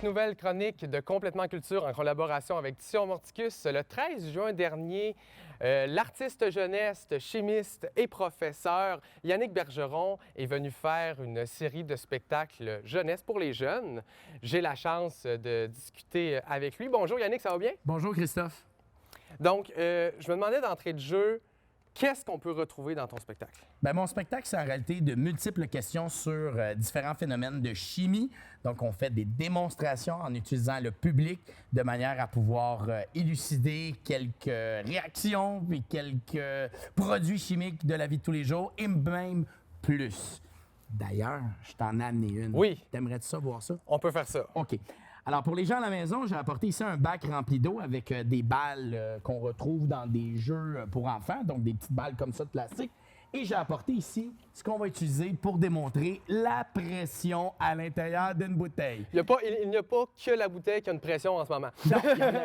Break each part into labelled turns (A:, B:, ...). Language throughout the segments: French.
A: cette nouvelle chronique de Complètement Culture en collaboration avec Division Morticus. Le 13 juin dernier, l'artiste jeunesse, chimiste et professeur Yannick Bergeron est venu faire une série de spectacles jeunesse pour les jeunes. J'ai la chance de discuter avec lui. Bonjour Yannick, ça va bien?
B: Bonjour Christophe.
A: Donc, je me demandais d'entrée de jeu, qu'est-ce qu'on peut retrouver dans ton spectacle?
B: Bien, mon spectacle, c'est en réalité de multiples questions sur différents phénomènes de chimie. Donc, on fait des démonstrations en utilisant le public de manière à pouvoir élucider quelques réactions puis quelques produits chimiques de la vie de tous les jours et même plus. D'ailleurs, je t'en ai amené une.
A: Oui.
B: T'aimerais-tu ça, voir ça?
A: On peut faire ça.
B: OK. Alors, pour les gens à la maison, j'ai apporté ici un bac rempli d'eau avec des balles qu'on retrouve dans des jeux pour enfants, donc des petites balles comme ça de plastique. Et j'ai apporté ici ce qu'on va utiliser pour démontrer la pression à l'intérieur d'une bouteille.
A: Il n'y a pas que la bouteille qui a une pression en ce moment.
B: Non,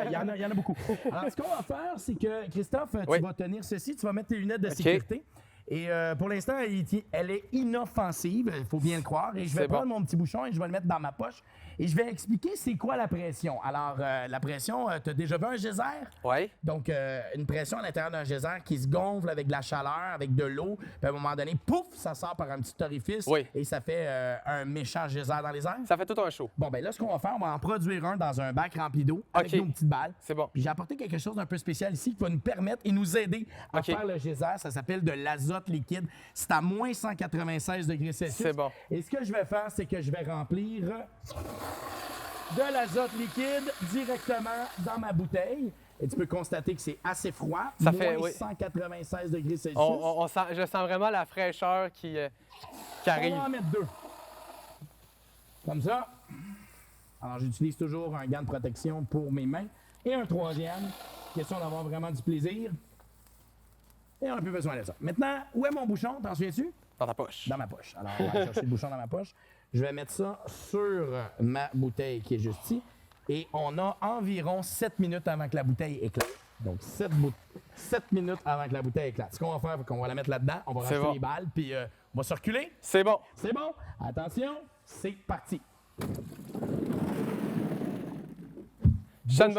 B: il y en a beaucoup. Alors, ce qu'on va faire, c'est que, Christophe, tu vas tenir ceci, tu vas mettre tes lunettes de sécurité. Et pour l'instant, elle est inoffensive, il faut bien le croire. Et je vais prendre mon petit bouchon et je vais le mettre dans ma poche. Et je vais expliquer c'est quoi la pression. Alors, la pression, tu as déjà vu un geyser?
A: Oui.
B: Donc, une pression à l'intérieur d'un geyser qui se gonfle avec de la chaleur, avec de l'eau. Puis à un moment donné, pouf, ça sort par un petit orifice.
A: Oui.
B: Et ça fait un méchant geyser dans les airs.
A: Ça fait tout un show.
B: Bon, ben là, ce qu'on va faire, on va en produire un dans un bac rempli d'eau avec nos petites balles.
A: C'est bon.
B: Puis j'ai apporté quelque chose d'un peu spécial ici qui va nous permettre et nous aider à faire le geyser. Ça s'appelle de l'azote liquide. C'est à moins 196 degrés Celsius.
A: C'est bon.
B: Et ce que je vais faire, c'est que je vais remplir de l'azote liquide directement dans ma bouteille. Et tu peux constater que c'est assez froid.
A: Ça
B: moins
A: fait, oui.
B: 196 degrés Celsius.
A: Je sens vraiment la fraîcheur qui arrive.
B: On va en mettre deux. Comme ça. Alors, j'utilise toujours un gant de protection pour mes mains. Et un troisième. Question d'avoir vraiment du plaisir. Et on n'a plus besoin de ça. Maintenant, où est mon bouchon? T'en souviens-tu?
A: Dans ta poche.
B: Dans ma poche. Alors, on va aller chercher le bouchon dans ma poche. Je vais mettre ça sur ma bouteille qui est juste ici. Et on a environ 7 minutes avant que la bouteille éclate. Donc, 7 minutes avant que la bouteille éclate. Ce qu'on va faire, c'est qu'on va la mettre là-dedans. On va racheter les balles, puis on va circuler.
A: C'est bon.
B: C'est bon. Attention, c'est parti.
A: Je suis à une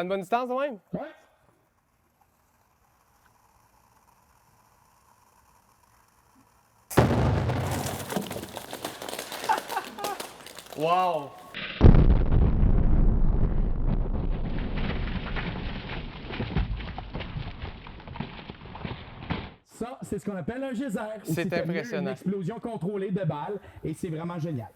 A: bonne distance, quand même?
B: Ouais.
A: Wow!
B: Ça, c'est ce qu'on appelle un geyser.
A: C'est impressionnant.
B: Une explosion contrôlée de balles et c'est vraiment génial.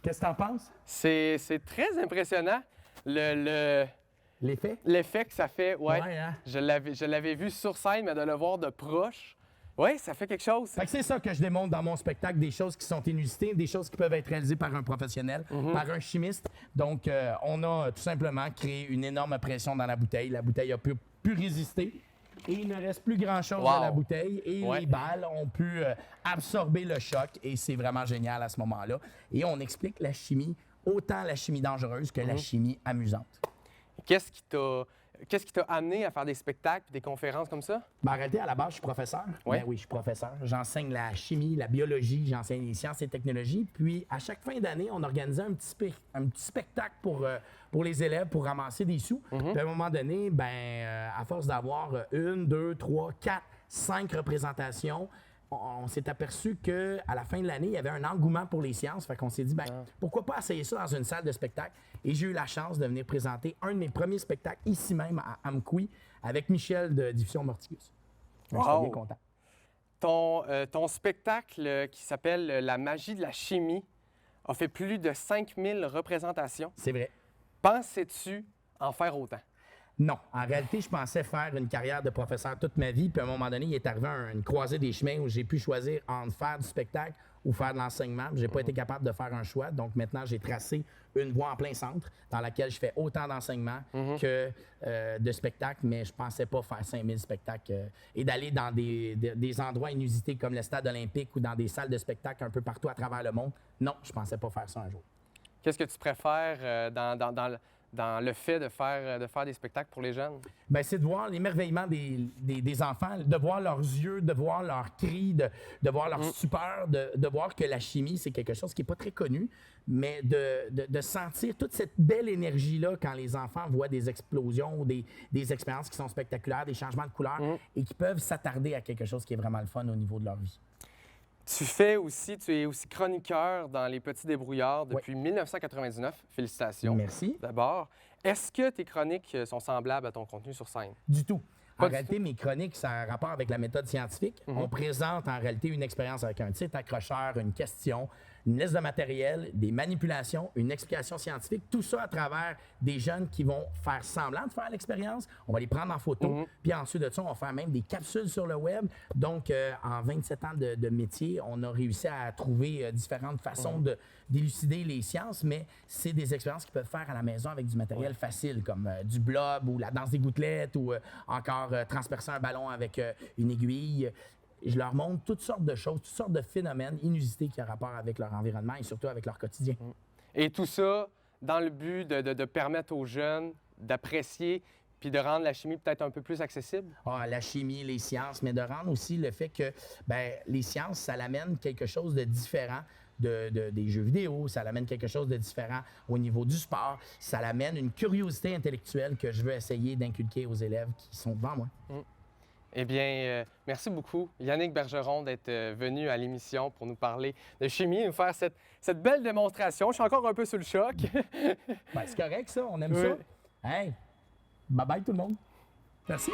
B: Qu'est-ce que tu en penses?
A: C'est très impressionnant.
B: L'effet?
A: L'effet que ça fait, ouais.
B: Hein?
A: Je l'avais vu sur scène, mais de le voir de proche, oui, ça fait quelque chose.
B: Fait que c'est ça que je démontre dans mon spectacle, des choses qui sont inusitées, des choses qui peuvent être réalisées par un professionnel, par un chimiste. Donc, on a tout simplement créé une énorme pression dans la bouteille. La bouteille a pu résister et il ne reste plus grand-chose dans la bouteille. Et les balles ont pu absorber le choc et c'est vraiment génial à ce moment-là. Et on explique la chimie, autant la chimie dangereuse que la chimie amusante.
A: Qu'est-ce qui t'a amené à faire des spectacles et des conférences comme ça?
B: Ben, en réalité, à la base, je suis professeur.
A: Ouais.
B: Ben oui, je suis professeur. J'enseigne la chimie, la biologie, j'enseigne les sciences et technologies. Puis, à chaque fin d'année, on organisait un petit spectacle pour les élèves, pour ramasser des sous. Puis, à un moment donné, à force d'avoir 1, 2, 3, 4, 5 représentations, on s'est aperçu qu'à la fin de l'année, il y avait un engouement pour les sciences. Fait qu'on s'est dit, pourquoi pas essayer ça dans une salle de spectacle? Et j'ai eu la chance de venir présenter un de mes premiers spectacles ici même à Amqui avec Michel de Division Morticus. Je suis bien content.
A: Ton spectacle qui s'appelle La magie de la chimie a fait plus de 5000 représentations.
B: C'est vrai.
A: Pensais-tu en faire autant?
B: Non. En réalité, je pensais faire une carrière de professeur toute ma vie. Puis à un moment donné, il est arrivé une croisée des chemins où j'ai pu choisir entre faire du spectacle ou faire de l'enseignement. J'ai pas été capable de faire un choix. Donc maintenant, j'ai tracé une voie en plein centre dans laquelle je fais autant d'enseignement que de spectacle. Mais je pensais pas faire 5000 spectacles et d'aller dans des endroits inusités comme le stade olympique ou dans des salles de spectacle un peu partout à travers le monde. Non, je pensais pas faire ça un jour.
A: Qu'est-ce que tu préfères dans le fait de faire des spectacles pour les jeunes?
B: Bien, c'est de voir l'émerveillement des enfants, de voir leurs yeux, de voir leurs cris, de voir leur stupeur, de voir que la chimie, c'est quelque chose qui n'est pas très connu, mais de sentir toute cette belle énergie-là quand les enfants voient des explosions, des expériences qui sont spectaculaires, des changements de couleurs et qui peuvent s'attarder à quelque chose qui est vraiment le fun au niveau de leur vie.
A: Tu es aussi chroniqueur dans Les Petits Débrouillards depuis 1999. Félicitations.
B: Merci.
A: D'abord, est-ce que tes chroniques sont semblables à ton contenu sur scène?
B: Du tout.
A: Pas
B: En
A: du
B: réalité, mes chroniques, ça a un rapport avec la méthode scientifique. On présente en réalité une expérience avec un titre accrocheur, une question, une liste de matériel, des manipulations, une explication scientifique, tout ça à travers des jeunes qui vont faire semblant de faire l'expérience. On va les prendre en photo, puis ensuite de ça, on va faire même des capsules sur le web. Donc, en 27 ans de métier, on a réussi à trouver différentes façons d'élucider les sciences, mais c'est des expériences qu'ils peuvent faire à la maison avec du matériel facile, comme du blob ou la danse des gouttelettes ou encore transpercer un ballon avec une aiguille. Je leur montre toutes sortes de choses, toutes sortes de phénomènes inusités qui ont rapport avec leur environnement et surtout avec leur quotidien.
A: Et tout ça dans le but de permettre aux jeunes d'apprécier puis de rendre la chimie peut-être un peu plus accessible?
B: Ah, la chimie, les sciences, mais de rendre aussi le fait que les sciences, ça l'amène quelque chose de différent des jeux vidéo, ça l'amène quelque chose de différent au niveau du sport, ça l'amène une curiosité intellectuelle que je veux essayer d'inculquer aux élèves qui sont devant moi.
A: Eh bien, merci beaucoup, Yannick Bergeron, d'être venu à l'émission pour nous parler de chimie, nous faire cette belle démonstration. Je suis encore un peu sous le choc.
B: C'est correct, ça. On aime ça. Hey, bye-bye tout le monde. Merci.